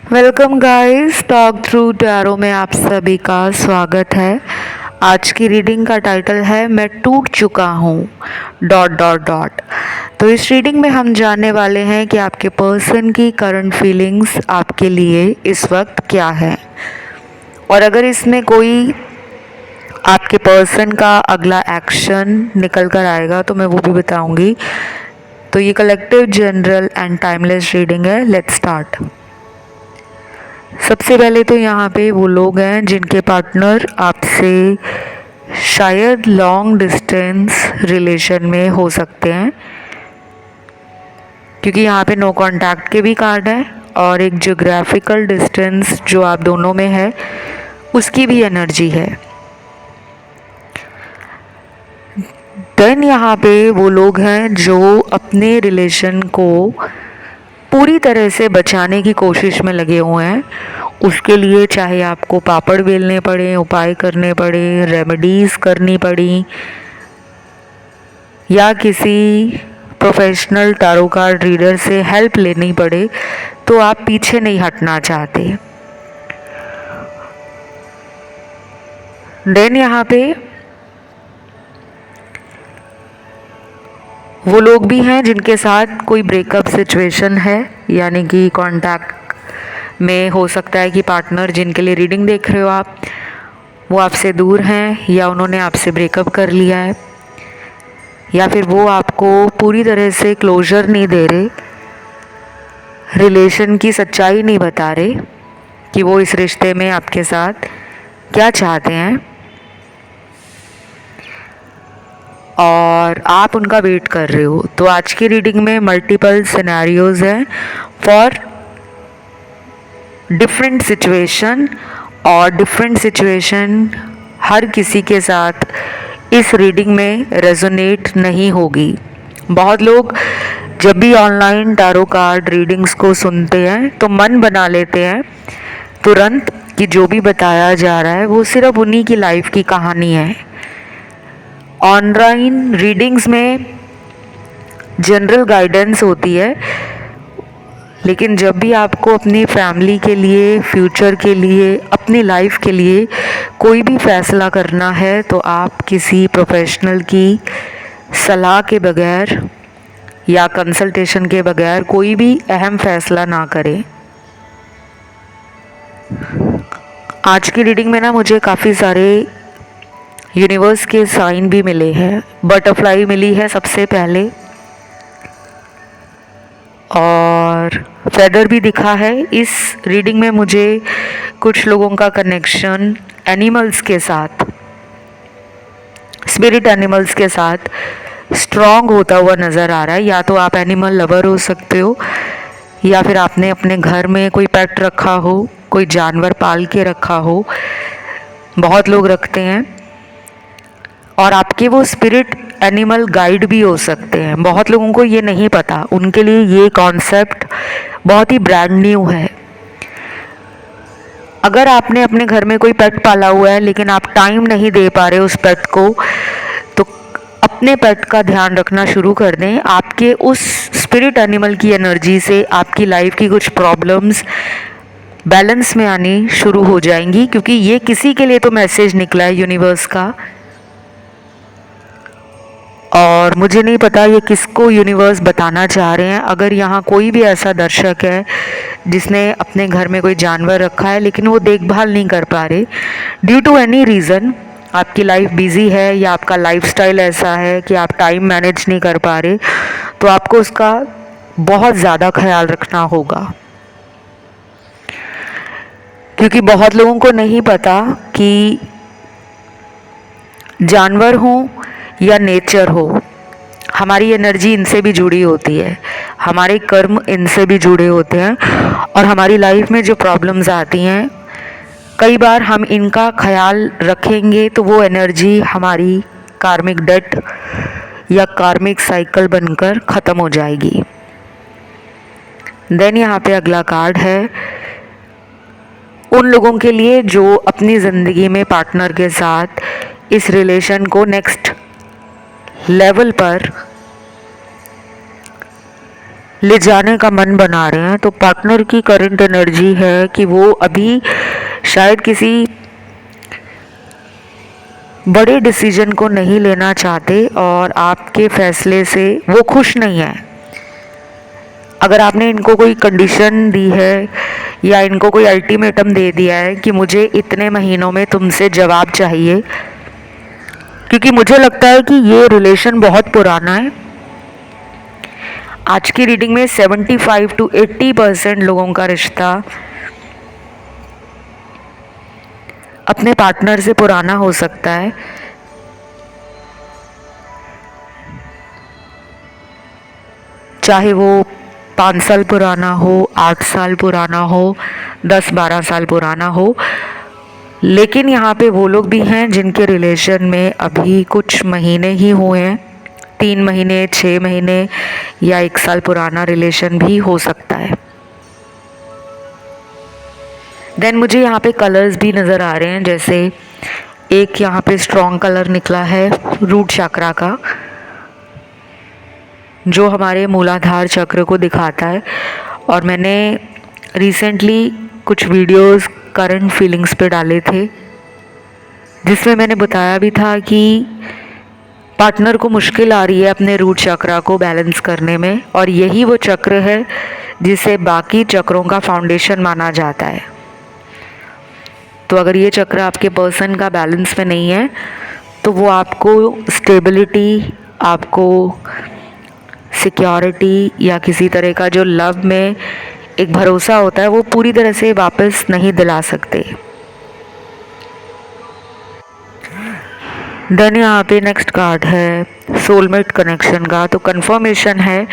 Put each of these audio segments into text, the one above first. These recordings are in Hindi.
Welcome guys, talk through tarot में आप सभी का स्वागत है। आज की रीडिंग का टाइटल है मैं टूट चुका हूँ डॉट डॉट डॉट। तो इस रीडिंग में हम जानने वाले हैं कि आपके पर्सन की करंट फीलिंग्स आपके लिए इस वक्त क्या है, और अगर इसमें कोई आपके पर्सन का अगला एक्शन निकल कर आएगा तो मैं वो भी बताऊंगी। तो ये collective, general and timeless reading है। Let's start. सबसे पहले तो यहाँ पे वो लोग हैं जिनके पार्टनर आपसे शायद लॉन्ग डिस्टेंस रिलेशन में हो सकते हैं, क्योंकि यहाँ पे नो कांटेक्ट के भी कार्ड है और एक ज्योग्राफिकल डिस्टेंस जो आप दोनों में है उसकी भी एनर्जी है। देन यहाँ पे वो लोग हैं जो अपने रिलेशन को पूरी तरह से बचाने की कोशिश में लगे हुए हैं। उसके लिए चाहे आपको पापड़ बेलने पड़े, उपाय करने पड़े, रेमेडीज़ करनी पड़ी, या किसी प्रोफेशनल टैरो कार्ड रीडर से हेल्प लेनी पड़े, तो आप पीछे नहीं हटना चाहते। देन यहाँ पे वो लोग भी हैं जिनके साथ कोई ब्रेकअप सिचुएशन है, यानी कि कांटेक्ट में हो सकता है कि पार्टनर जिनके लिए रीडिंग देख रहे हो आप, वो आपसे दूर हैं या उन्होंने आपसे ब्रेकअप कर लिया है, या फिर वो आपको पूरी तरह से क्लोजर नहीं दे रहे, रिलेशन की सच्चाई नहीं बता रहे कि वो इस रिश्ते में आपके साथ क्या चाहते हैं, और आप उनका वेट कर रहे हो। तो आज की रीडिंग में मल्टीपल सिनेरियोज हैं फॉर डिफरेंट सिचुएशन, और डिफरेंट सिचुएशन हर किसी के साथ इस रीडिंग में रेजोनेट नहीं होगी। बहुत लोग जब भी ऑनलाइन टैरो कार्ड रीडिंग्स को सुनते हैं तो मन बना लेते हैं तुरंत कि जो भी बताया जा रहा है वो सिर्फ उन्हीं की लाइफ की कहानी है। ऑनलाइन रीडिंग्स में जनरल गाइडेंस होती है, लेकिन जब भी आपको अपनी फैमिली के लिए, फ्यूचर के लिए, अपनी लाइफ के लिए कोई भी फैसला करना है तो आप किसी प्रोफेशनल की सलाह के बगैर या कंसल्टेशन के बगैर कोई भी अहम फैसला ना करें। आज की रीडिंग में ना मुझे काफ़ी सारे यूनिवर्स के साइन भी मिले हैं। बटरफ्लाई मिली है सबसे पहले, और फेदर भी दिखा है। इस रीडिंग में मुझे कुछ लोगों का कनेक्शन एनिमल्स के साथ, स्पिरिट एनिमल्स के साथ स्ट्रॉन्ग होता हुआ नज़र आ रहा है। या तो आप एनिमल लवर हो सकते हो, या फिर आपने अपने घर में कोई पेट रखा हो, कोई जानवर पाल के रखा हो, बहुत लोग रखते हैं, और आपके वो स्पिरिट एनिमल गाइड भी हो सकते हैं। बहुत लोगों को ये नहीं पता, उनके लिए ये कॉन्सेप्ट बहुत ही ब्रांड न्यू है। अगर आपने अपने घर में कोई पेट पाला हुआ है लेकिन आप टाइम नहीं दे पा रहे उस पेट को, तो अपने पेट का ध्यान रखना शुरू कर दें। आपके उस स्पिरिट एनिमल की एनर्जी से आपकी लाइफ की कुछ प्रॉब्लम्स बैलेंस में आनी शुरू हो जाएंगी, क्योंकि ये किसी के लिए तो मैसेज निकला है यूनिवर्स का, और मुझे नहीं पता ये किसको यूनिवर्स बताना चाह रहे हैं। अगर यहाँ कोई भी ऐसा दर्शक है जिसने अपने घर में कोई जानवर रखा है लेकिन वो देखभाल नहीं कर पा रहे ड्यू टू एनी रीज़न, आपकी लाइफ बिजी है या आपका लाइफस्टाइल ऐसा है कि आप टाइम मैनेज नहीं कर पा रहे, तो आपको उसका बहुत ज़्यादा ख्याल रखना होगा। क्योंकि बहुत लोगों को नहीं पता कि जानवर हो या नेचर हो, हमारी एनर्जी इनसे भी जुड़ी होती है, हमारे कर्म इनसे भी जुड़े होते हैं, और हमारी लाइफ में जो प्रॉब्लम्स आती हैं कई बार हम इनका ख्याल रखेंगे तो वो एनर्जी हमारी कार्मिक डेट या कार्मिक साइकिल बनकर ख़त्म हो जाएगी। देन यहाँ पे अगला कार्ड है उन लोगों के लिए जो अपनी ज़िंदगी में पार्टनर के साथ इस रिलेशन को नेक्स्ट लेवल पर ले जाने का मन बना रहे हैं, तो पार्टनर की करंट एनर्जी है कि वो अभी शायद किसी बड़े डिसीजन को नहीं लेना चाहते और आपके फैसले से वो खुश नहीं है। अगर आपने इनको कोई कंडीशन दी है या इनको कोई अल्टीमेटम दे दिया है कि मुझे इतने महीनों में तुमसे जवाब चाहिए, क्योंकि मुझे लगता है कि ये रिलेशन बहुत पुराना है। आज की रीडिंग में 75 to 80% लोगों का रिश्ता अपने पार्टनर से पुराना हो सकता है। चाहे वो 5 साल पुराना हो, 8 साल पुराना हो, 10-12 साल पुराना हो, लेकिन यहाँ पे वो लोग भी हैं जिनके रिलेशन में अभी कुछ महीने ही हुए हैं। 3 महीने, 6 महीने या 1 साल पुराना रिलेशन भी हो सकता है। देन मुझे यहाँ पे कलर्स भी नज़र आ रहे हैं, जैसे एक यहाँ पे स्ट्रॉन्ग कलर निकला है रूट चक्रा का, जो हमारे मूलाधार चक्र को दिखाता है। और मैंने रिसेंटली कुछ वीडियोस करंट फीलिंग्स पे डाले थे, जिसमें मैंने बताया भी था कि पार्टनर को मुश्किल आ रही है अपने रूट चक्रा को बैलेंस करने में, और यही वो चक्र है जिसे बाकी चक्रों का फाउंडेशन माना जाता है। तो अगर ये चक्र आपके पर्सन का बैलेंस में नहीं है, तो वो आपको स्टेबिलिटी, आपको सिक्योरिटी या किसी तरह का जो लव में एक भरोसा होता है, वो पूरी तरह से वापस नहीं दिला सकते। देन यहाँ पे नेक्स्ट कार्ड है सोलमेट कनेक्शन का। तो कंफर्मेशन है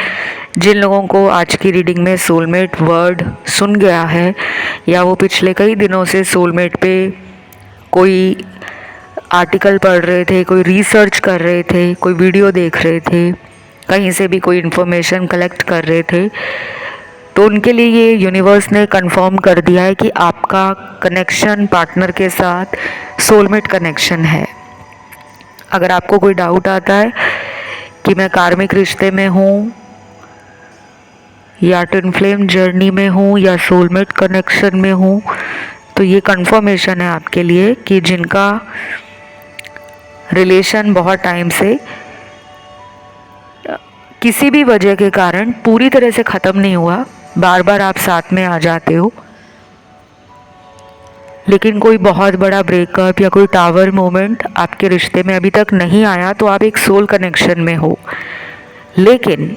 जिन लोगों को आज की रीडिंग में सोलमेट वर्ड सुन गया है, या वो पिछले कई दिनों से सोलमेट पे कोई आर्टिकल पढ़ रहे थे, कोई रिसर्च कर रहे थे, कोई वीडियो देख रहे थे, कहीं से भी कोई इन्फॉर्मेशन कलेक्ट कर रहे थे, तो उनके लिए ये यूनिवर्स ने कंफर्म कर दिया है कि आपका कनेक्शन पार्टनर के साथ सोलमेट कनेक्शन है। अगर आपको कोई डाउट आता है कि मैं कार्मिक रिश्ते में हूँ या ट्विन फ्लेम जर्नी में हूँ या सोलमेट कनेक्शन में हूँ, तो ये कंफर्मेशन है आपके लिए कि जिनका रिलेशन बहुत टाइम से किसी भी वजह के कारण पूरी तरह से ख़त्म नहीं हुआ, बार बार आप साथ में आ जाते हो, लेकिन कोई बहुत बड़ा ब्रेकअप या कोई टावर मोमेंट आपके रिश्ते में अभी तक नहीं आया, तो आप एक सोल कनेक्शन में हो। लेकिन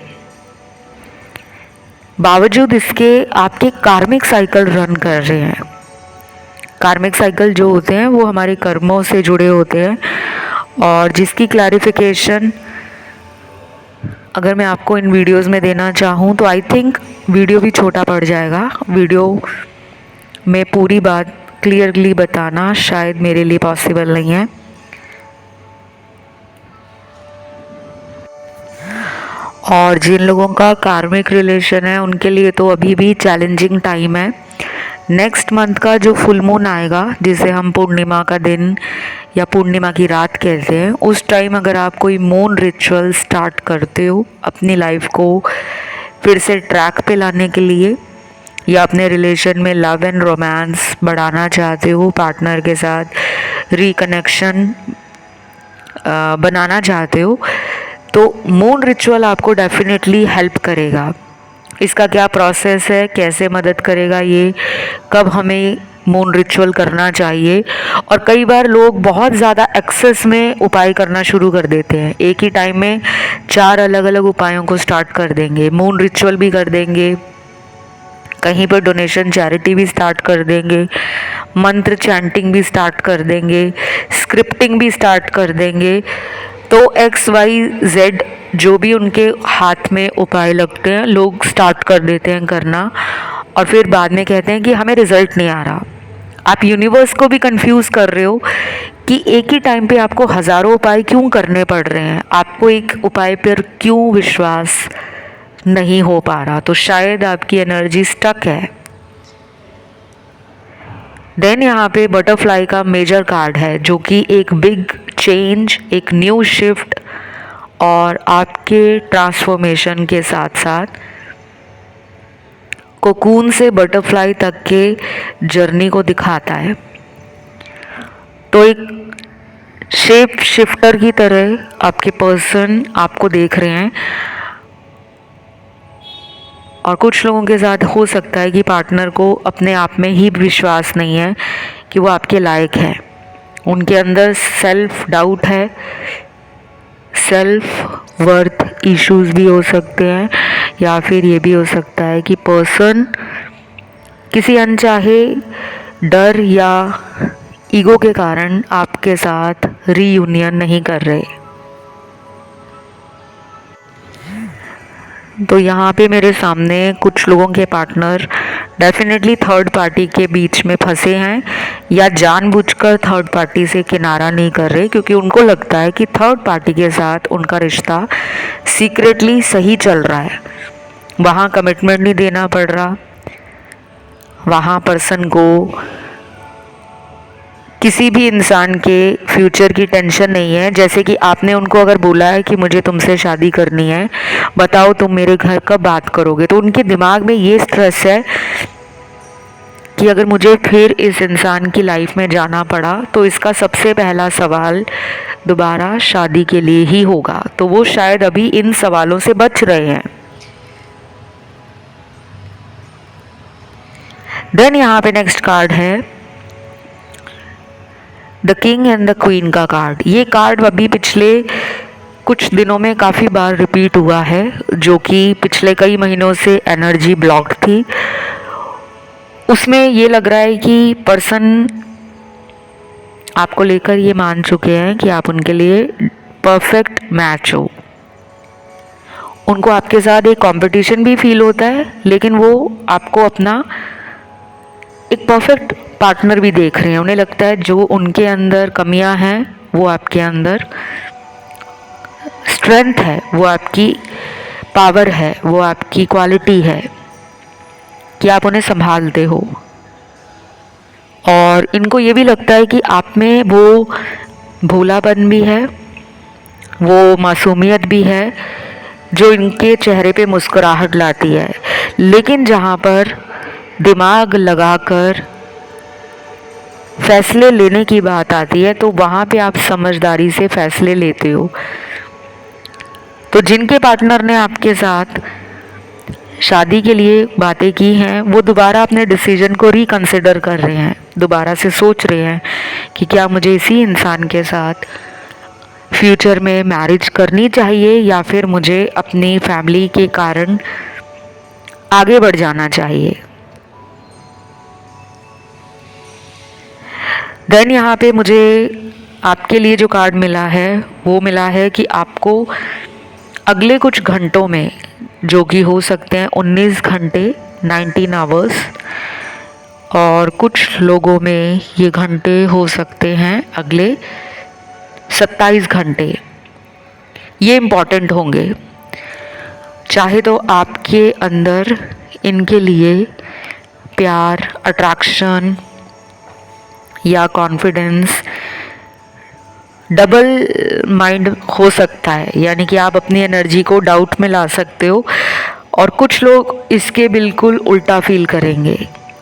बावजूद इसके आपके कार्मिक साइकिल रन कर रहे हैं। कार्मिक साइकिल जो होते हैं वो हमारे कर्मों से जुड़े होते हैं, और जिसकी क्लैरिफिकेशन अगर मैं आपको इन वीडियोस में देना चाहूँ तो आई थिंक वीडियो भी छोटा पड़ जाएगा। वीडियो में पूरी बात क्लियरली बताना शायद मेरे लिए पॉसिबल नहीं है। और जिन लोगों का कार्मिक रिलेशन है उनके लिए तो अभी भी चैलेंजिंग टाइम है। नेक्स्ट मंथ का जो फुल मून आएगा, जिसे हम पूर्णिमा का दिन या पूर्णिमा की रात कहते हैं, उस टाइम अगर आप कोई मून रिचुअल स्टार्ट करते हो अपनी लाइफ को फिर से ट्रैक पे लाने के लिए, या अपने रिलेशन में लव एंड रोमांस बढ़ाना चाहते हो, पार्टनर के साथ रिकनेक्शन बनाना चाहते हो, तो मून रिचुअल आपको डेफिनेटली हेल्प करेगा। इसका क्या प्रोसेस है, कैसे मदद करेगा, ये कब हमें मून रिचुअल करना चाहिए, और कई बार लोग बहुत ज़्यादा एक्सेस में उपाय करना शुरू कर देते हैं। एक ही टाइम में 4 अलग अलग उपायों को स्टार्ट कर देंगे, मून रिचुअल भी कर देंगे, कहीं पर डोनेशन चैरिटी भी स्टार्ट कर देंगे, मंत्र चैंटिंग भी स्टार्ट कर देंगे, स्क्रिप्टिंग भी स्टार्ट कर देंगे। तो XYZ जो भी उनके हाथ में उपाय लगते हैं लोग स्टार्ट कर देते हैं करना, और फिर बाद में कहते हैं कि हमें रिजल्ट नहीं आ रहा। आप यूनिवर्स को भी कंफ्यूज कर रहे हो कि एक ही टाइम पे आपको हज़ारों उपाय क्यों करने पड़ रहे हैं, आपको एक उपाय पर क्यों विश्वास नहीं हो पा रहा। तो शायद आपकी एनर्जी स्टक है। देन यहाँ पे बटरफ्लाई का मेजर कार्ड है, जो कि एक बिग चेंज, एक न्यू शिफ्ट और आपके ट्रांसफॉर्मेशन के साथ साथ कोकून से बटरफ्लाई तक के जर्नी को दिखाता है। तो एक शेप शिफ्टर की तरह आपके पर्सन आपको देख रहे हैं, और कुछ लोगों के साथ हो सकता है कि पार्टनर को अपने आप में ही विश्वास नहीं है कि वो आपके लायक है। उनके अंदर सेल्फ डाउट है, सेल्फ वर्थ इश्यूज भी हो सकते हैं, या फिर ये भी हो सकता है कि पर्सन किसी अनचाहे डर या ईगो के कारण आपके साथ रीयूनियन नहीं कर रहे। तो यहाँ पे मेरे सामने कुछ लोगों के पार्टनर डेफिनेटली थर्ड पार्टी के बीच में फंसे हैं, या जानबूझकर थर्ड पार्टी से किनारा नहीं कर रहे, क्योंकि उनको लगता है कि थर्ड पार्टी के साथ उनका रिश्ता सीक्रेटली सही चल रहा है। वहाँ कमिटमेंट नहीं देना पड़ रहा, वहाँ पर्सन को किसी भी इंसान के फ्यूचर की टेंशन नहीं है। जैसे कि आपने उनको अगर बोला है कि मुझे तुमसे शादी करनी है, बताओ तुम मेरे घर कब बात करोगे, तो उनके दिमाग में ये स्ट्रेस है कि अगर मुझे फिर इस इंसान की लाइफ में जाना पड़ा तो इसका सबसे पहला सवाल दोबारा शादी के लिए ही होगा। तो वो शायद अभी इन सवालों से बच रहे हैं। देन यहाँ पे नेक्स्ट कार्ड है the king and the queen का कार्ड। ये कार्ड अभी पिछले कुछ दिनों में काफ़ी बार रिपीट हुआ है, जो कि पिछले कई महीनों से एनर्जी ब्लॉक्ड थी। उसमें ये लग रहा है कि पर्सन आपको लेकर ये मान चुके हैं कि आप उनके लिए परफेक्ट मैच हो। उनको आपके साथ एक कंपटीशन भी फील होता है, लेकिन वो आपको अपना एक परफेक्ट पार्टनर भी देख रहे हैं। उन्हें लगता है जो उनके अंदर कमियां हैं वो आपके अंदर स्ट्रेंथ है, वो आपकी पावर है, वो आपकी क्वालिटी है कि आप उन्हें संभालते हो। और इनको ये भी लगता है कि आप में वो भोलापन भी है, वो मासूमियत भी है जो इनके चेहरे पे मुस्कुराहट लाती है। लेकिन जहाँ पर दिमाग लगाकर फैसले लेने की बात आती है तो वहाँ पे आप समझदारी से फैसले लेते हो। तो जिनके पार्टनर ने आपके साथ शादी के लिए बातें की हैं वो दोबारा अपने डिसीजन को रिकंसिडर कर रहे हैं, दोबारा से सोच रहे हैं कि क्या मुझे इसी इंसान के साथ फ्यूचर में मैरिज करनी चाहिए या फिर मुझे अपनी फैमिली के कारण आगे बढ़ जाना चाहिए। देन यहाँ पे मुझे आपके लिए जो कार्ड मिला है वो मिला है कि आपको अगले कुछ घंटों में, जो कि हो सकते हैं 19 घंटे 19 आवर्स, और कुछ लोगों में ये घंटे हो सकते हैं अगले 27 घंटे, ये इम्पॉर्टेंट होंगे। चाहे तो आपके अंदर इनके लिए प्यार, अट्रैक्शन या कॉन्फिडेंस डबल माइंड हो सकता है, यानी कि आप अपनी एनर्जी को डाउट में ला सकते हो। और कुछ लोग इसके बिल्कुल उल्टा फील करेंगे,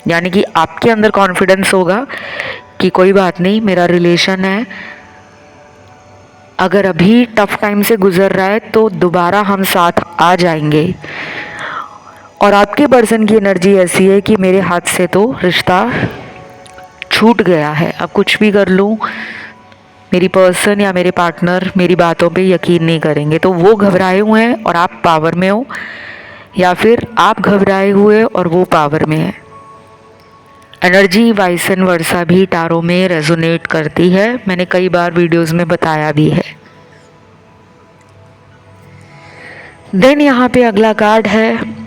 यानी कि आपके अंदर कॉन्फिडेंस होगा कि कोई बात नहीं, मेरा रिलेशन है, अगर अभी टफ टाइम से गुजर रहा है तो दोबारा हम साथ आ जाएंगे। और आपके पर्सन की एनर्जी ऐसी है कि मेरे हाथ से तो रिश्ता छूट गया है, अब कुछ भी कर लूँ मेरी पर्सन या मेरे पार्टनर मेरी बातों पे यकीन नहीं करेंगे। तो वो घबराए हुए हैं और आप पावर में हो, या फिर आप घबराए हुए और वो पावर में है। एनर्जी वाइस एंड वर्सा भी टारो में रेजोनेट करती है, मैंने कई बार वीडियोस में बताया भी है। देन यहाँ पे अगला कार्ड है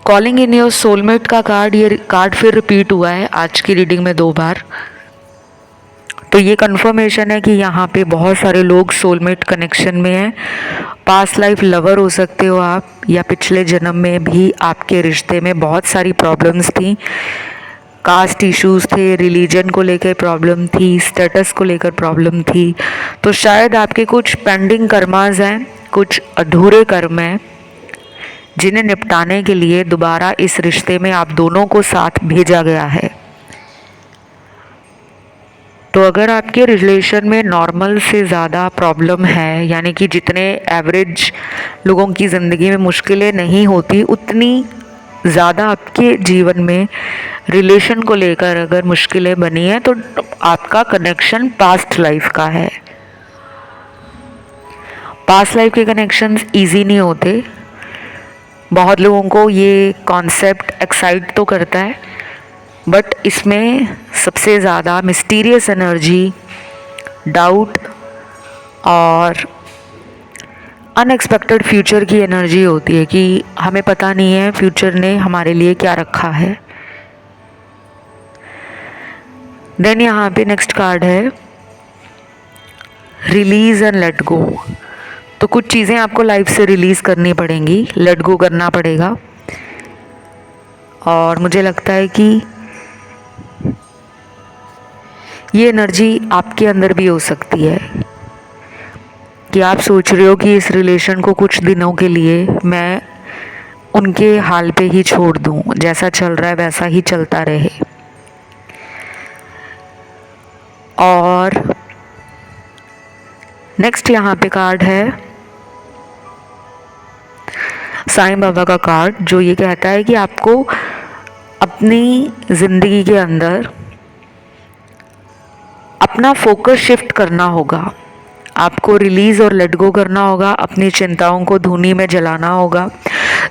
कॉलिंग इन योर सोलमेट का कार्ड। ये कार्ड फिर रिपीट हुआ है आज की रीडिंग में 2 बार। तो ये कंफर्मेशन है कि यहाँ पे बहुत सारे लोग सोलमेट कनेक्शन में हैं। पास्ट लाइफ लवर हो सकते हो आप, या पिछले जन्म में भी आपके रिश्ते में बहुत सारी प्रॉब्लम्स थी, कास्ट इश्यूज थे, रिलीजन को लेकर प्रॉब्लम थी, स्टेटस को लेकर प्रॉब्लम थी। तो शायद आपके कुछ पेंडिंग कर्मास हैं, कुछ अधूरे कर्म हैं जिन्हें निपटाने के लिए दोबारा इस रिश्ते में आप दोनों को साथ भेजा गया है। तो अगर आपके रिलेशन में नॉर्मल से ज़्यादा प्रॉब्लम है, यानी कि जितने एवरेज लोगों की ज़िंदगी में मुश्किलें नहीं होती, उतनी ज़्यादा आपके जीवन में रिलेशन को लेकर अगर मुश्किलें बनी हैं, तो आपका कनेक्शन पास्ट लाइफ का है। पास्ट लाइफ के कनेक्शंस इजी नहीं होते। बहुत लोगों को ये कॉन्सेप्ट एक्साइट तो करता है, बट इसमें सबसे ज़्यादा मिस्टीरियस एनर्जी, डाउट और अनएक्सपेक्टेड फ्यूचर की एनर्जी होती है कि हमें पता नहीं है फ्यूचर ने हमारे लिए क्या रखा है। देन यहाँ पे नेक्स्ट कार्ड है रिलीज़ एंड लेट गो। तो कुछ चीज़ें आपको लाइफ से रिलीज़ करनी पड़ेंगी, लेट गो करना पड़ेगा। और मुझे लगता है कि ये एनर्जी आपके अंदर भी हो सकती है कि आप सोच रहे हो कि इस रिलेशन को कुछ दिनों के लिए मैं उनके हाल पे ही छोड़ दूं, जैसा चल रहा है वैसा ही चलता रहे। और नेक्स्ट यहाँ पे कार्ड है साईं बाबा का कार्ड, जो ये कहता है कि आपको अपनी ज़िंदगी के अंदर अपना फोकस शिफ्ट करना होगा। आपको रिलीज़ और लेट गो करना होगा, अपनी चिंताओं को धूनी में जलाना होगा।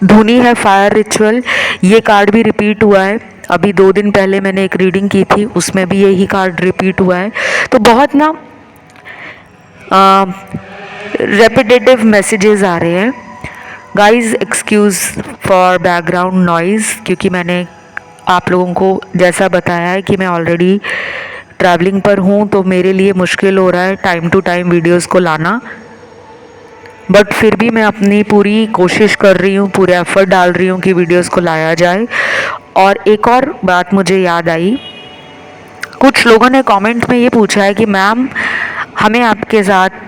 धूनी है फायर रिचुअल। ये कार्ड भी रिपीट हुआ है, अभी 2 दिन पहले मैंने एक रीडिंग की थी, उसमें भी यही कार्ड रिपीट हुआ है। तो बहुत ना रेपिटेटिव मैसेजेस आ रहे हैं। Guys excuse for background noise, क्योंकि मैंने आप लोगों को जैसा बताया है कि मैं ऑलरेडी ट्रैवलिंग पर हूँ, तो मेरे लिए मुश्किल हो रहा है टाइम टू टाइम वीडियोस को लाना। बट फिर भी मैं अपनी पूरी कोशिश कर रही हूँ, पूरे एफर्ट डाल रही हूँ कि वीडियोस को लाया जाए। और एक और बात मुझे याद आई, कुछ लोगों ने कमेंट में ये पूछा है कि मैम हमें आपके साथ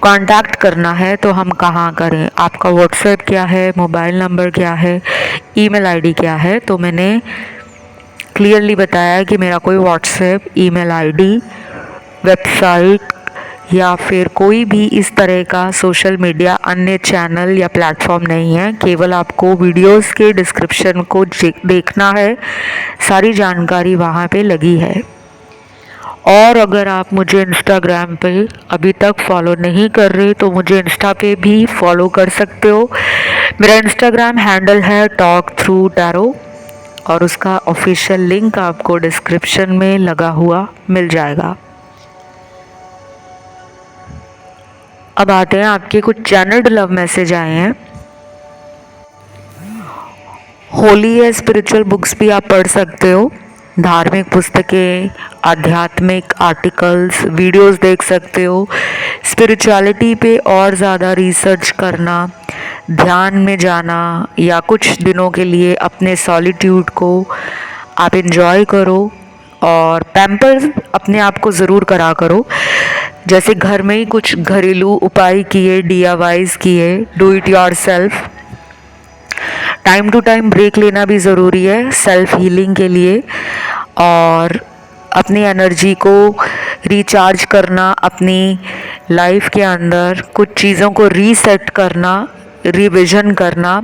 कांटेक्ट करना है तो हम कहाँ करें, आपका व्हाट्सएप क्या है, मोबाइल नंबर क्या है, ईमेल आईडी क्या है। तो मैंने क्लियरली बताया कि मेरा कोई व्हाट्सएप, ईमेल आईडी, वेबसाइट या फिर कोई भी इस तरह का सोशल मीडिया अन्य चैनल या प्लेटफॉर्म नहीं है। केवल आपको वीडियोस के डिस्क्रिप्शन को देखना है, सारी जानकारी वहाँ पे लगी है। और अगर आप मुझे इंस्टाग्राम पे अभी तक फॉलो नहीं कर रहे तो मुझे इंस्टा पे भी फॉलो कर सकते हो। मेरा इंस्टाग्राम हैंडल है टॉक थ्रू टैरो और उसका ऑफिशियल लिंक आपको डिस्क्रिप्शन में लगा हुआ मिल जाएगा। अब आते हैं आपके कुछ चैनल्ड लव मैसेज आए हैं। होली या स्पिरिचुअल बुक्स भी आप पढ़ सकते हो, धार्मिक पुस्तकें, आध्यात्मिक आर्टिकल्स, वीडियोस देख सकते हो। स्पिरिचुअलिटी पे और ज़्यादा रिसर्च करना, ध्यान में जाना या कुछ दिनों के लिए अपने सॉलिट्यूड को आप एंजॉय करो। और पैम्पर अपने आप को ज़रूर करा करो, जैसे घर में ही कुछ घरेलू उपाय किए, DIYs किए, do it yourself. Time to time break लेना भी ज़रूरी है सेल्फ हीलिंग के लिए। और अपनी एनर्जी को रिचार्ज करना, अपनी लाइफ के अंदर कुछ चीज़ों को रीसेट करना, रिविज़न करना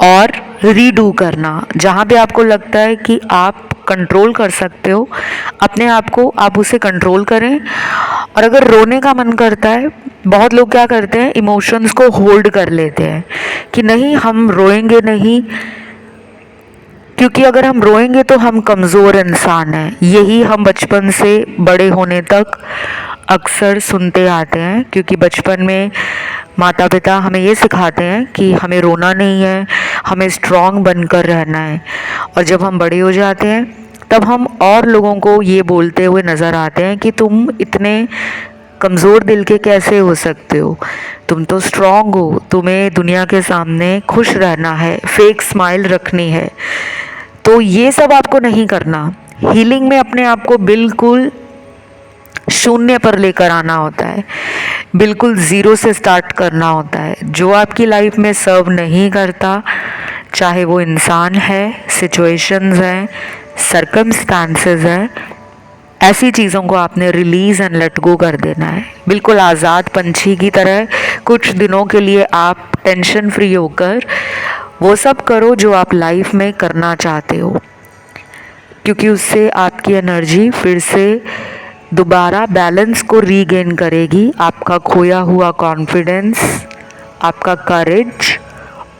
और रीडू करना। जहाँ पे आपको लगता है कि आप कंट्रोल कर सकते हो अपने आप को, आप उसे कंट्रोल करें। और अगर रोने का मन करता है, बहुत लोग क्या करते हैं, इमोशंस को होल्ड कर लेते हैं कि नहीं हम रोएंगे नहीं, क्योंकि अगर हम रोएंगे तो हम कमज़ोर इंसान हैं। यही हम बचपन से बड़े होने तक अक्सर सुनते आते हैं, क्योंकि बचपन में माता पिता हमें ये सिखाते हैं कि हमें रोना नहीं है, हमें स्ट्रॉन्ग बनकर रहना है। और जब हम बड़े हो जाते हैं तब हम और लोगों को ये बोलते हुए नज़र आते हैं कि तुम इतने कमज़ोर दिल के कैसे हो सकते हो, तुम तो स्ट्रॉन्ग हो, तुम्हें दुनिया के सामने खुश रहना है, फेक स्माइल रखनी है। तो ये सब आपको नहीं करना। हीलिंग में अपने आप को बिल्कुल शून्य पर लेकर आना होता है। बिल्कुल ज़ीरो से स्टार्ट करना होता है। जो आपकी लाइफ में सर्व नहीं करता, चाहे वो इंसान है, सिचुएशंस हैं, सर्कमस्टांसेस हैं, ऐसी चीज़ों को आपने रिलीज़ एंड लेट गो कर देना है। बिल्कुल आज़ाद पंछी की तरह कुछ दिनों के लिए आप टेंशन फ्री होकर वो सब करो जो आप लाइफ में करना चाहते हो, क्योंकि उससे आपकी एनर्जी फिर से दोबारा बैलेंस को रीगेन करेगी। आपका खोया हुआ कॉन्फिडेंस, आपका करेज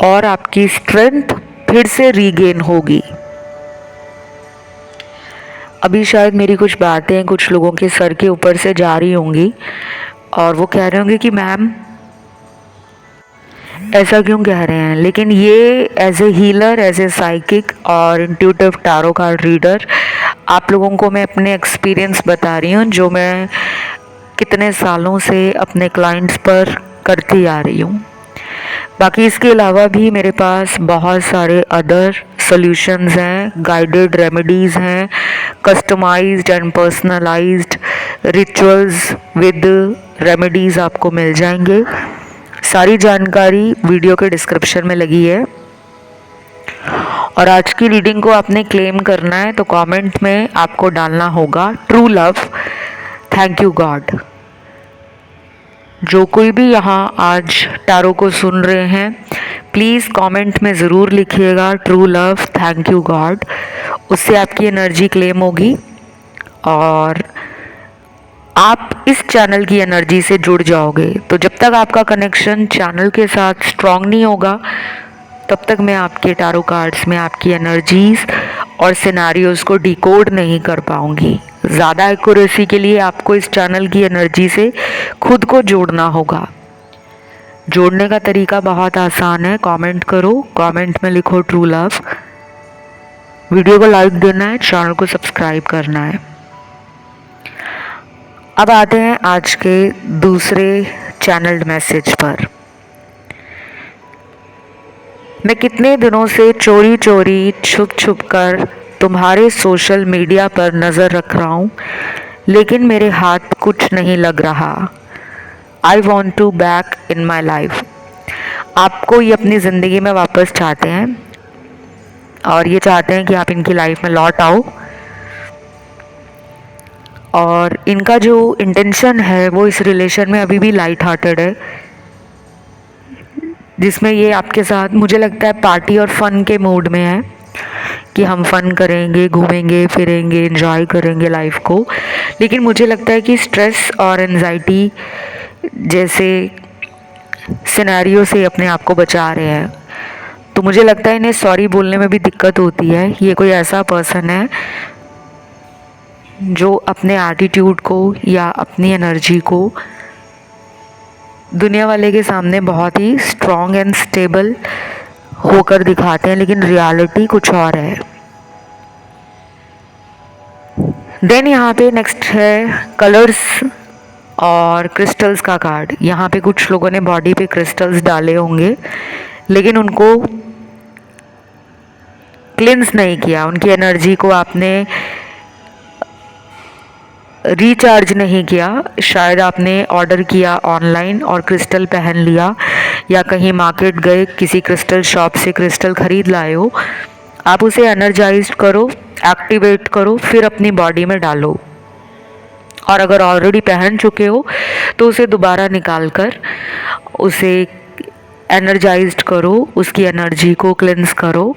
और आपकी स्ट्रेंथ फिर से रीगेन होगी। अभी शायद मेरी कुछ बातें कुछ लोगों के सर के ऊपर से जा रही होंगी और वो कह रहे होंगे कि मैम ऐसा क्यों कह रहे हैं, लेकिन ये as a healer, as a psychic और इंट्यूटिव टैरो कार्ड रीडर आप लोगों को मैं अपने एक्सपीरियंस बता रही हूँ, जो मैं कितने सालों से अपने क्लाइंट्स पर करती आ रही हूँ। बाकी इसके अलावा भी मेरे पास बहुत सारे अदर सॉल्यूशंस हैं, गाइडेड रेमेडीज़ हैं, customised and personalised rituals with remedies आपको मिल जाएंगे। सारी जानकारी वीडियो के डिस्क्रिप्शन में लगी है। और आज की रीडिंग को आपने क्लेम करना है तो कमेंट में आपको डालना होगा true love, thank you God. जो कोई भी यहाँ आज टैरो को सुन रहे हैं, प्लीज़ कमेंट में ज़रूर लिखिएगा true love, thank you God. उससे आपकी एनर्जी क्लेम होगी और आप इस चैनल की एनर्जी से जुड़ जाओगे। तो जब तक आपका कनेक्शन चैनल के साथ स्ट्रॉन्ग नहीं होगा, तब तक मैं आपके टैरो कार्ड्स में आपकी एनर्जीज़ और सिनेरियोज को डिकोड नहीं कर पाऊँगी। ज़्यादा एक्यूरेसी के लिए आपको इस चैनल की एनर्जी से खुद को जोड़ना होगा। जोड़ने का तरीका बहुत आसान है, कमेंट करो, कमेंट में लिखो ट्रू लव, वीडियो को लाइक देना है, चैनल को सब्सक्राइब करना है। अब आते हैं आज के दूसरे चैनल्ड मैसेज पर। मैं कितने दिनों से चोरी चोरी छुप छुप कर तुम्हारे सोशल मीडिया पर नज़र रख रहा हूँ, लेकिन मेरे हाथ कुछ नहीं लग रहा। I want to back in my life. आपको ये अपनी ज़िंदगी में वापस चाहते हैं और ये चाहते हैं कि आप इनकी लाइफ में लौट आओ। और इनका जो इंटेंशन है वो इस रिलेशन में अभी भी लाइट हार्टेड है, जिसमें ये आपके साथ मुझे लगता है पार्टी और फन के मूड में है कि हम फन करेंगे, घूमेंगे फिरेंगे, एंजॉय करेंगे लाइफ को। लेकिन मुझे लगता है कि स्ट्रेस और एंजाइटी जैसे सिनेरियो से अपने आप को बचा रहे हैं। तो मुझे लगता है इन्हें सॉरी बोलने में भी दिक्कत होती है। ये कोई ऐसा पर्सन है जो अपने एटीट्यूड को या अपनी एनर्जी को दुनिया वाले के सामने बहुत ही स्ट्रॉन्ग एंड स्टेबल होकर दिखाते हैं, लेकिन रियलिटी कुछ और है। देन यहाँ पे नेक्स्ट है कलर्स और क्रिस्टल्स का कार्ड। यहाँ पे कुछ लोगों ने बॉडी पे क्रिस्टल्स डाले होंगे, लेकिन उनको क्लिंस नहीं किया, उनकी एनर्जी को आपने रिचार्ज नहीं किया। शायद आपने ऑर्डर किया ऑनलाइन और क्रिस्टल पहन लिया, या कहीं मार्केट गए किसी क्रिस्टल शॉप से क्रिस्टल ख़रीद लाए हो। आप उसे एनर्जाइज करो, एक्टिवेट करो, फिर अपनी बॉडी में डालो। और अगर ऑलरेडी पहन चुके हो तो उसे दोबारा निकाल कर उसे एनर्जाइज्ड करो, उसकी एनर्जी को क्लेंस करो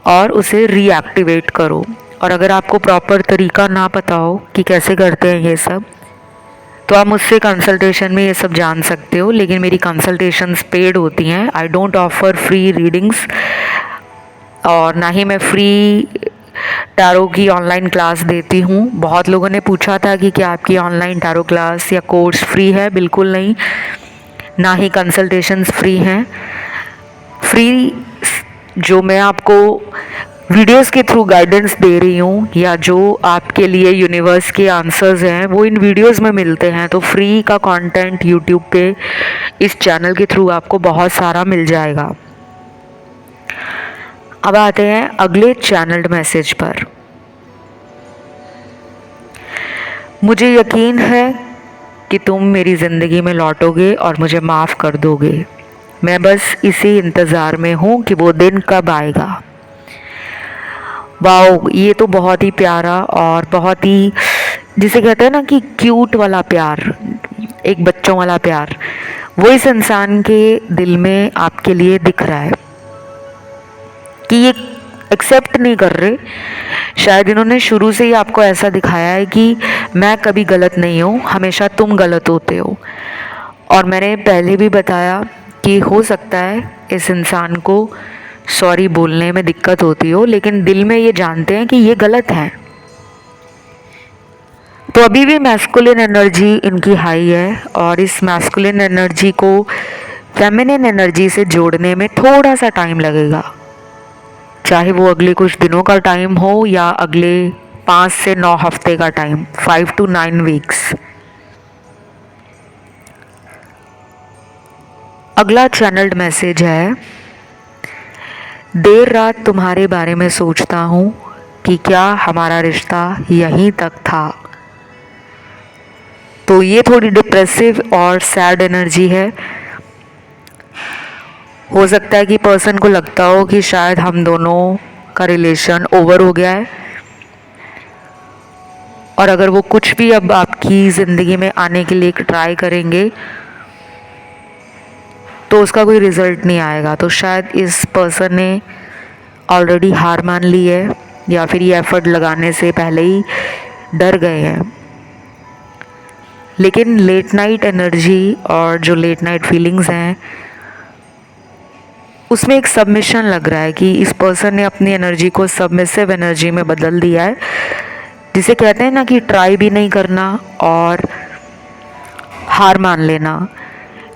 और उसे रीएक्टिवेट करो। और अगर आपको प्रॉपर तरीका ना पता हो कि कैसे करते हैं ये सब, तो आप मुझसे कंसल्टेशन में ये सब जान सकते हो। लेकिन मेरी कंसल्टेशंस पेड होती हैं। I don't offer free readings, और ना ही मैं फ्री टैरो की ऑनलाइन क्लास देती हूँ। बहुत लोगों ने पूछा था कि क्या आपकी ऑनलाइन टैरो क्लास या कोर्स फ्री है? बिल्कुल नहीं, ना ही कंसल्टेशंस फ्री हैं। फ्री जो मैं आपको वीडियोस के थ्रू गाइडेंस दे रही हूँ या जो आपके लिए यूनिवर्स के आंसर्स हैं वो इन वीडियोस में मिलते हैं। तो फ्री का कंटेंट यूट्यूब पे इस चैनल के थ्रू आपको बहुत सारा मिल जाएगा। अब आते हैं अगले चैनल्ड मैसेज पर। मुझे यकीन है कि तुम मेरी ज़िंदगी में लौटोगे और मुझे माफ़ कर दोगे। मैं बस इसी इंतज़ार में हूँ कि वो दिन कब आएगा। वाओ, ये तो बहुत ही प्यारा और बहुत ही, जिसे कहते हैं ना कि क्यूट वाला प्यार, एक बच्चों वाला प्यार, वो इस इंसान के दिल में आपके लिए दिख रहा है कि ये एक्सेप्ट नहीं कर रहे। शायद इन्होंने शुरू से ही आपको ऐसा दिखाया है कि मैं कभी गलत नहीं हूँ, हमेशा तुम गलत होते हो। और मैंने पहले भी बताया कि हो सकता है इस इंसान को सॉरी बोलने में दिक्कत होती हो, लेकिन दिल में ये जानते हैं कि ये गलत है। तो अभी भी मैस्कुलिन एनर्जी इनकी हाई है और इस मैस्कुलिन एनर्जी को फेमिनिन एनर्जी से जोड़ने में थोड़ा सा टाइम लगेगा, चाहे वो अगले कुछ दिनों का टाइम हो या अगले 5 से 9 हफ्ते का टाइम, 5 to 9 वीक्स। अगला चैनल्ड मैसेज है, देर रात तुम्हारे बारे में सोचता हूँ कि क्या हमारा रिश्ता यहीं तक था। तो ये थोड़ी डिप्रेसिव और सैड एनर्जी है। हो सकता है कि पर्सन को लगता हो कि शायद हम दोनों का रिलेशन ओवर हो गया है, और अगर वो कुछ भी अब आपकी ज़िंदगी में आने के लिए ट्राई करेंगे तो उसका कोई रिज़ल्ट नहीं आएगा। तो शायद इस पर्सन ने ऑलरेडी हार मान ली है या फिर ये एफर्ट लगाने से पहले ही डर गए हैं। लेकिन लेट नाइट एनर्जी और जो लेट नाइट फीलिंग्स हैं उसमें एक सबमिशन लग रहा है कि इस पर्सन ने अपनी एनर्जी को सबमिसिव एनर्जी में बदल दिया है, जिसे कहते हैं ना कि ट्राई भी नहीं करना और हार मान लेना।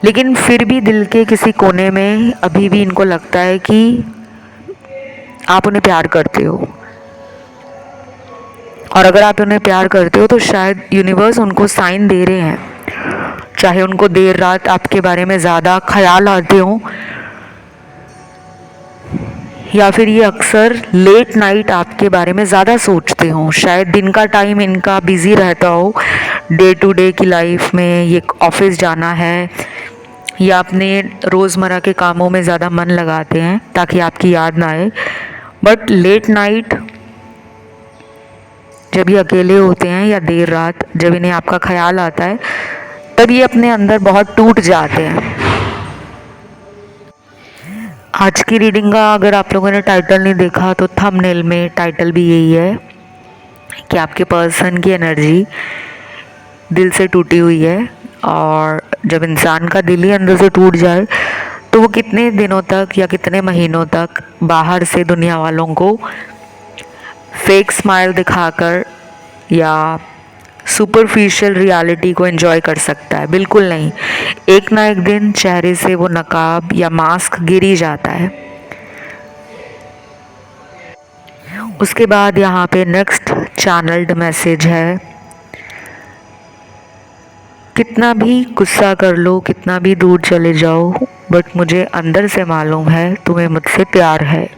लेकिन फिर भी दिल के किसी कोने में अभी भी इनको लगता है कि आप उन्हें प्यार करते हो, और अगर आप उन्हें प्यार करते हो तो शायद यूनिवर्स उनको साइन दे रहे हैं, चाहे उनको देर रात आपके बारे में ज़्यादा ख्याल आते हों या फिर ये अक्सर लेट नाइट आपके बारे में ज़्यादा सोचते हों। शायद दिन का टाइम इनका बिज़ी रहता हो डे टू डे की लाइफ में, ये ऑफिस जाना है या अपने रोज़मर्रा के कामों में ज़्यादा मन लगाते हैं ताकि आपकी याद ना आए। बट लेट नाइट जब ये अकेले होते हैं या देर रात जब इन्हें आपका ख्याल आता है, तब ये अपने अंदर बहुत टूट जाते हैं। आज की रीडिंग का अगर आप लोगों ने टाइटल नहीं देखा तो थंबनेल में टाइटल भी यही है कि आपके पर्सन की एनर्जी दिल से टूटी हुई है, और जब इंसान का दिल ही अंदर से टूट जाए तो वो कितने दिनों तक या कितने महीनों तक बाहर से दुनिया वालों को फेक स्माइल दिखाकर या सुपरफिशियल रियलिटी को एंजॉय कर सकता है। बिल्कुल नहीं, एक ना एक दिन चेहरे से वो नकाब या मास्क गिर ही जाता है। उसके बाद यहाँ पे नेक्स्ट चैनल्ड मैसेज है, कितना भी गुस्सा कर लो, कितना भी दूर चले जाओ, बट मुझे अंदर से मालूम है तुम्हें मुझसे प्यार है।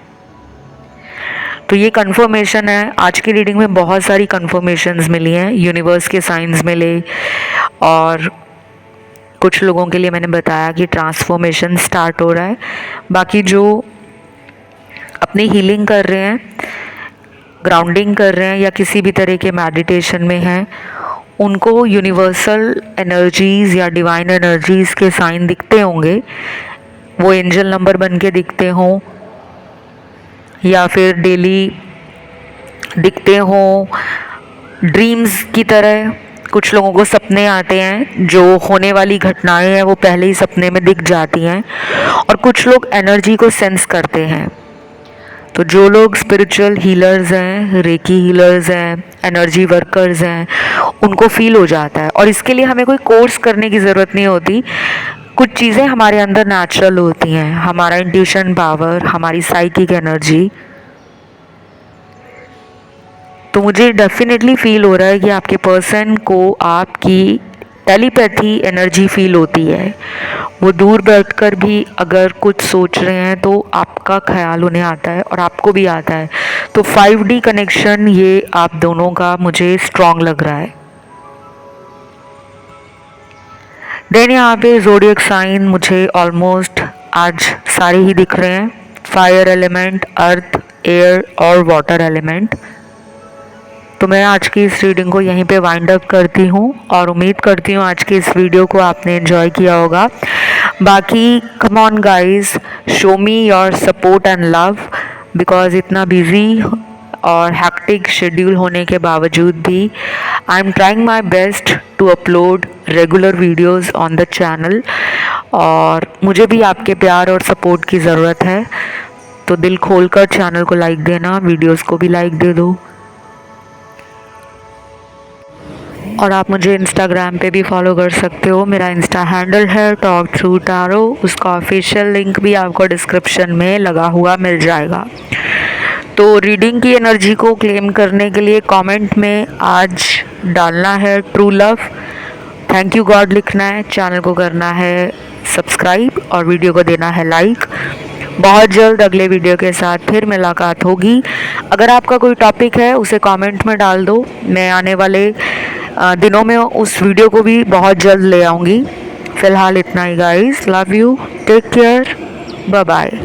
तो ये कंफर्मेशन है। आज की रीडिंग में बहुत सारी कंफर्मेशंस मिली हैं, यूनिवर्स के साइंस मिले, और कुछ लोगों के लिए मैंने बताया कि ट्रांसफॉर्मेशन स्टार्ट हो रहा है। बाकी जो अपनी हीलिंग कर रहे हैं, ग्राउंडिंग कर रहे हैं या किसी भी तरह के मेडिटेशन में हैं, उनको यूनिवर्सल एनर्जीज़ या डिवाइन एनर्जीज़ के साइन दिखते होंगे। वो एंजल नंबर बन के दिखते हों या फिर डेली दिखते हों, ड्रीम्स की तरह। कुछ लोगों को सपने आते हैं, जो होने वाली घटनाएं हैं वो पहले ही सपने में दिख जाती हैं, और कुछ लोग एनर्जी को सेंस करते हैं। तो जो लोग स्पिरिचुअल हीलर्स हैं, रेकी हीलर्स हैं, एनर्जी वर्कर्स हैं, उनको फील हो जाता है। और इसके लिए हमें कोई कोर्स करने की ज़रूरत नहीं होती, कुछ चीज़ें हमारे अंदर नेचुरल होती हैं, हमारा इंट्यूशन पावर, हमारी साइकिक एनर्जी। तो मुझे डेफिनेटली फील हो रहा है कि आपके पर्सन को आपकी टेलीपैथी एनर्जी फील होती है। वो दूर बैठकर भी अगर कुछ सोच रहे हैं तो आपका ख्याल उन्हें आता है और आपको भी आता है। तो 5D कनेक्शन ये आप दोनों का मुझे स्ट्रॉन्ग लग रहा है। देन यहाँ पे ज़ोडिएक साइन मुझे ऑलमोस्ट आज सारे ही दिख रहे हैं, फायर एलिमेंट, अर्थ, एयर और वाटर एलिमेंट। तो मैं आज की इस रीडिंग को यहीं पे वाइंड अप करती हूँ और उम्मीद करती हूँ आज की इस वीडियो को आपने एंजॉय किया होगा। बाकी come on guys, show me your support and love, because इतना बिजी और हैक्टिक शेड्यूल होने के बावजूद भी I am trying my best to upload regular videos on the channel, और मुझे भी आपके प्यार और सपोर्ट की ज़रूरत है। तो दिल खोलकर चैनल को लाइक देना, वीडियोज़ को भी लाइक दे दो, और आप मुझे इंस्टाग्राम पे भी फॉलो कर सकते हो। मेरा इंस्टा हैंडल है टॉक थ्रू टैरो, उसका ऑफिशियल लिंक भी आपको डिस्क्रिप्शन में लगा हुआ मिल जाएगा। तो रीडिंग की एनर्जी को क्लेम करने के लिए कमेंट में आज डालना है true love, thank you God लिखना है, चैनल को करना है सब्सक्राइब और वीडियो को देना है लाइक। बहुत जल्द अगले वीडियो के साथ फिर मुलाकात होगी। अगर आपका कोई टॉपिक है उसे कमेंट में डाल दो, मैं आने वाले दिनों में उस वीडियो को भी बहुत जल्द ले आऊँगी। फ़िलहाल इतना ही guys, love you, take care, bye bye.